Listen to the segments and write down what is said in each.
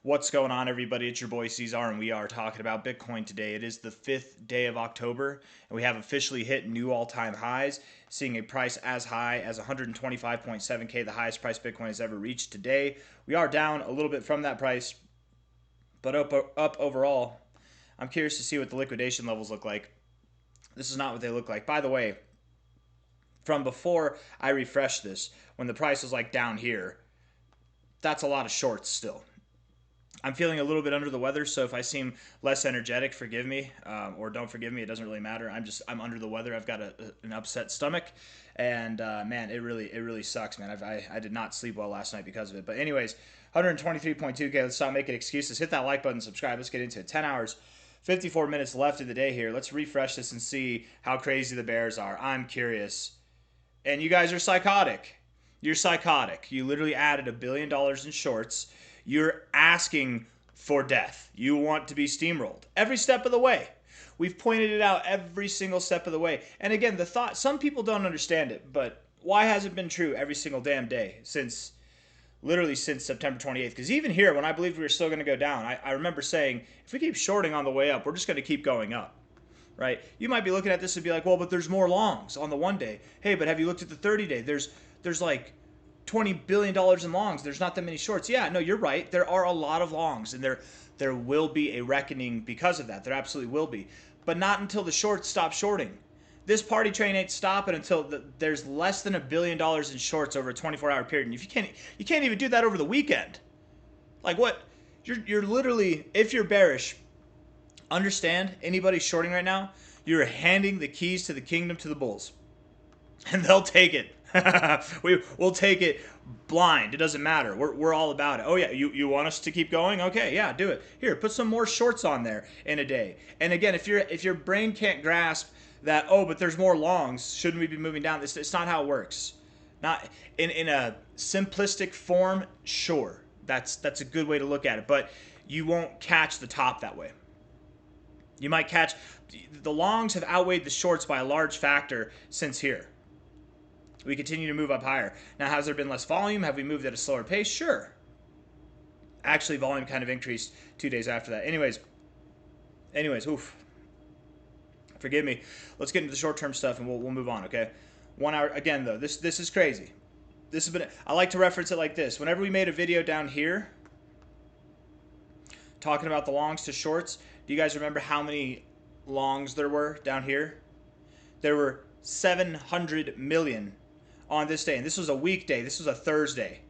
What's going on, everybody? It's your boy C-Zar, and we are talking about Bitcoin today. It is the 5th day of October, and we have officially hit new all-time highs, seeing a price as high as 125.7K, the highest price Bitcoin has ever reached today. We are down a little bit from that price, but up overall. I'm curious to see what the liquidation levels look like. This is not what they look like. By the way, from before I refreshed this, when the price was like down here, that's a lot of shorts still. I'm feeling a little bit under the weather, so if I seem less energetic, forgive me, or don't forgive me. It doesn't really matter. I'm under the weather. I've got an upset stomach, and man, it really sucks, man. I did not sleep well last night because of it. But anyways, 123.2K. Let's stop making excuses. Hit that like button, subscribe. Let's get into it. 10 hours, 54 minutes left of the day here. Let's refresh this and see how crazy the bears are. I'm curious, and you guys are psychotic. You're psychotic. You literally added $1 billion in shorts. You're asking for death. You want to be steamrolled every step of the way. We've pointed it out every single step of the way. And again, the thought, some people don't understand it, but why has it been true every single damn day literally since September 28th? Because even here, when I believed we were still going to go down, I remember saying, if we keep shorting on the way up, we're just going to keep going up. Right? You might be looking at this and be like, well, but there's more longs on the 1 day. Hey, but have you looked at the 30-day? There's like $20 billion in longs. There's not that many shorts. Yeah, no, you're right. There are a lot of longs, and there will be a reckoning because of that. There absolutely will be. But not until the shorts stop shorting. This party train ain't stopping until there's less than $1 billion in shorts over a 24-hour period. And if you can't even do that over the weekend. Like what? You're literally, if you're bearish, understand, anybody shorting right now, you're handing the keys to the kingdom to the bulls. And they'll take it. We'll take it blind. It doesn't matter. We're all about it. Oh yeah, you want us to keep going? Okay, yeah, do it. Here, put some more shorts on there in a day. And again, if your brain can't grasp that, oh, but there's more longs, shouldn't we be moving down? It's not how it works. Not in a simplistic form, sure. That's a good way to look at it, but you won't catch the top that way. You might catch the longs have outweighed the shorts by a large factor since here. We continue to move up higher. Now, has there been less volume? Have we moved at a slower pace? Sure. Actually, volume kind of increased 2 days after that. Anyways, oof. Forgive me. Let's get into the short-term stuff, and we'll move on, okay? 1 hour. Again, though, this is crazy. This has been. I like to reference it like this. Whenever we made a video down here talking about the longs to shorts, do you guys remember how many longs there were down here? There were 700 million on this day, and this was a weekday. This was a Thursday,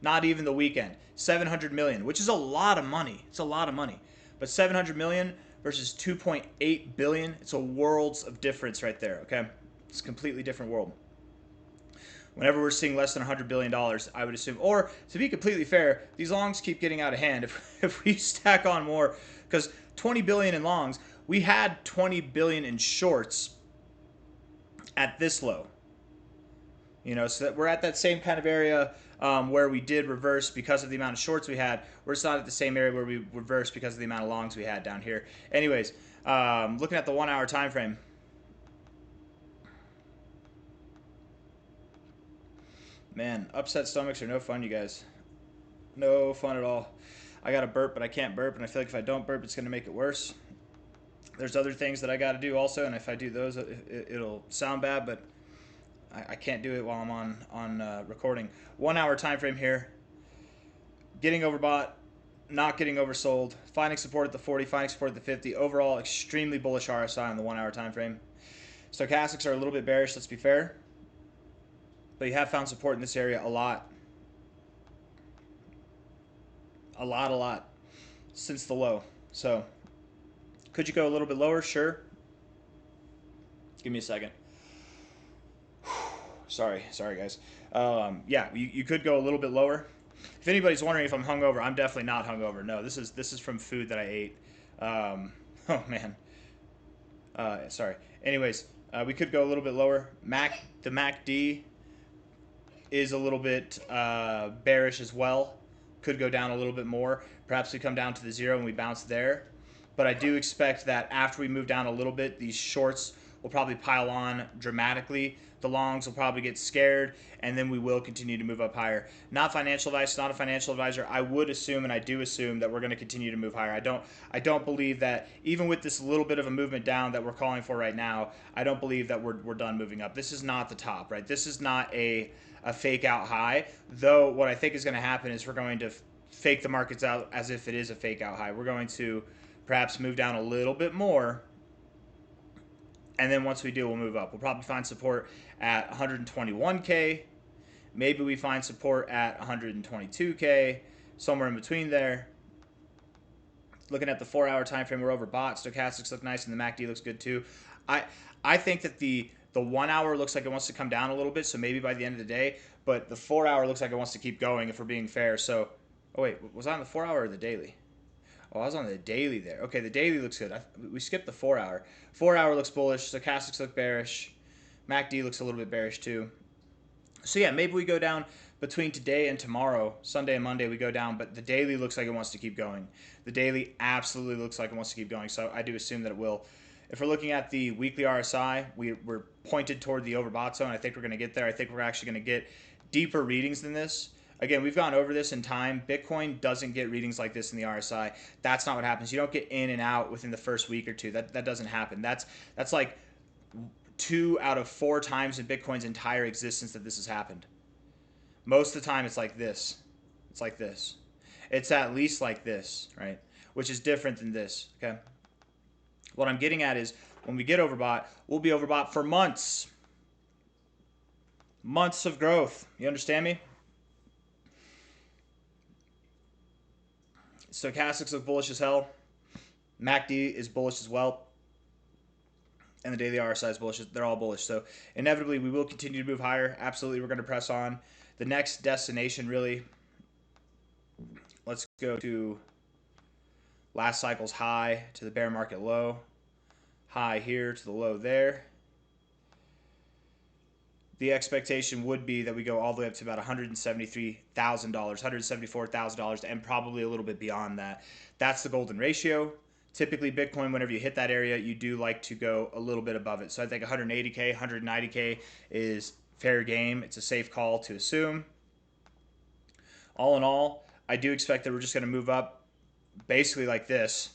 not even the weekend. 700 million, which is a lot of money. It's a lot of money, but 700 million versus 2.8 billion, it's a worlds of difference right there. Okay, it's a completely different world. Whenever we're seeing less than $100 billion, I would assume, or to be completely fair, these longs keep getting out of hand. If we stack on more, because 20 billion in longs, we had 20 billion in shorts at this low. You know, so that we're at that same kind of area where we did reverse because of the amount of shorts we had. We're just not at the same area where we reversed because of the amount of longs we had down here. Anyways, looking at the 1 hour time frame. Man, upset stomachs are no fun, you guys. No fun at all. I got to burp, but I can't burp, and I feel like if I don't burp, it's going to make it worse. There's other things that I got to do also, and if I do those, it'll sound bad, but I can't do it while I'm on recording. 1 hour time frame here. Getting overbought, not getting oversold, finding support at the 40, finding support at the 50. Overall, extremely bullish RSI on the 1 hour time frame. Stochastics are a little bit bearish, let's be fair. But you have found support in this area a lot. A lot. Since the low. So, could you go a little bit lower? Sure. Give me a second. Sorry guys. Yeah, you could go a little bit lower. If anybody's wondering if I'm hungover, I'm definitely not hungover. No, this is from food that I ate. Oh man. Sorry. Anyways, we could go a little bit lower. The MACD is a little bit bearish as well. Could go down a little bit more. Perhaps we come down to the 0 and we bounce there. But I do expect that after we move down a little bit, these shorts will probably pile on dramatically. The longs will probably get scared, and then we will continue to move up higher. Not financial advice, not a financial advisor. I would assume, and I do assume, that we're going to continue to move higher. I don't believe that even with this little bit of a movement down that we're calling for right now, I don't believe that we're done moving up. This is not the top, right? This is not a fake out high, though what I think is going to happen is we're going to fake the markets out as if it is a fake out high. We're going to perhaps move down a little bit more, and then once we do, we'll move up. We'll probably find support at 121K. Maybe we find support at 122K, somewhere in between there. Looking at the 4-hour time frame, we're overbought. Stochastics look nice, and the MACD looks good too. I think that the 1 hour looks like it wants to come down a little bit, so maybe by the end of the day. But the 4 hour looks like it wants to keep going if we're being fair. So, oh wait, was I on the 4 hour or the daily? Oh, I was on the daily there. Okay, the daily looks good. We skipped the 4 hour. 4 hour looks bullish. Stochastics look bearish. MACD looks a little bit bearish too. So yeah, maybe we go down between today and tomorrow, Sunday and Monday we go down, but the daily looks like it wants to keep going. The daily absolutely looks like it wants to keep going, so I do assume that it will. If we're looking at the weekly RSI, we're pointed toward the overbought zone. I think we're going to get there. I think we're actually going to get deeper readings than this. Again, we've gone over this in time. Bitcoin doesn't get readings like this in the RSI. That's not what happens. You don't get in and out within the first week or two. That doesn't happen. That's like 2 out of 4 times in Bitcoin's entire existence that this has happened. Most of the time it's like this. It's like this. It's at least like this, right? Which is different than this, okay? What I'm getting at is when we get overbought, we'll be overbought for months. Months of growth. You understand me? Stochastics look bullish as hell. MACD is bullish as well. And the daily RSI is bullish. They're all bullish. So inevitably, we will continue to move higher. Absolutely, we're going to press on. The next destination, really, let's go to last cycle's high to the bear market low. High here to the low there. The expectation would be that we go all the way up to about $173,000, $174,000, and probably a little bit beyond that. That's the golden ratio. Typically, Bitcoin, whenever you hit that area, you do like to go a little bit above it. So I think 180K, 190K is fair game. It's a safe call to assume. All in all, I do expect that we're just going to move up basically like this,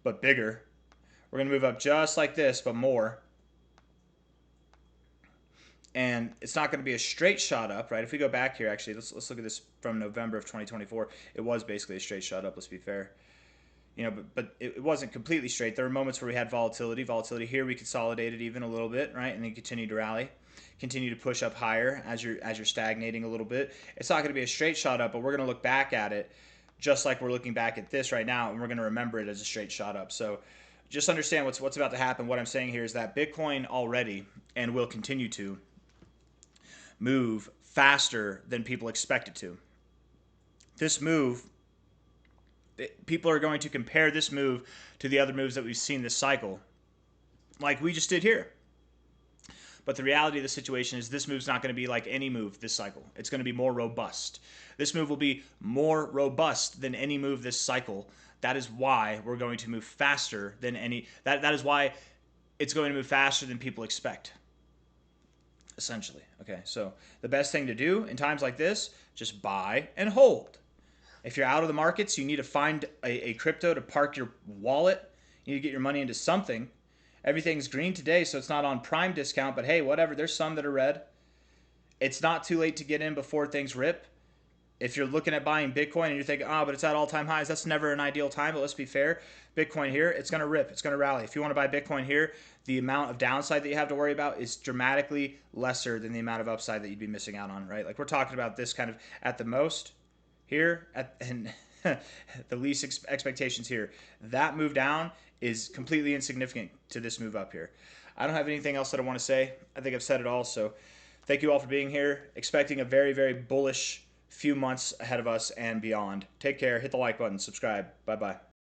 but bigger. We're going to move up just like this, but more. And it's not going to be a straight shot up, right? If we go back here, actually, let's look at this from November of 2024. It was basically a straight shot up, let's be fair. You know, but it wasn't completely straight. There were moments where we had volatility. Volatility here, we consolidated even a little bit, right? And then continued to rally. Continue to push up higher as you're stagnating a little bit. It's not going to be a straight shot up, but we're going to look back at it just like we're looking back at this right now, and we're going to remember it as a straight shot up. So just understand what's about to happen. What I'm saying here is that Bitcoin already, and will continue to, move faster than people expect it to. This move, people are going to compare this move to the other moves that we've seen this cycle, like we just did here. But the reality of the situation is this move's not going to be like any move this cycle. It's going to be more robust. This move will be more robust than any move this cycle. That is why we're going to move faster than any. That is why it's going to move faster than people expect. Essentially. Okay, so the best thing to do in times like this, just buy and hold. If you're out of the markets, you need to find a crypto to park your wallet. You need to get your money into something. Everything's green today, so it's not on prime discount, but hey, whatever. There's some that are red. It's not too late to get in before things rip. If you're looking at buying Bitcoin and you're thinking, but it's at all-time highs, that's never an ideal time, but let's be fair. Bitcoin here, it's going to rip. It's going to rally. If you want to buy Bitcoin here, the amount of downside that you have to worry about is dramatically lesser than the amount of upside that you'd be missing out on, right? Like we're talking about this kind of at the most here, and the least expectations here. That move down is completely insignificant to this move up here. I don't have anything else that I want to say. I think I've said it all, so thank you all for being here. Expecting a very, very bullish few months ahead of us and beyond. Take care. Hit the like button. Subscribe. Bye-bye.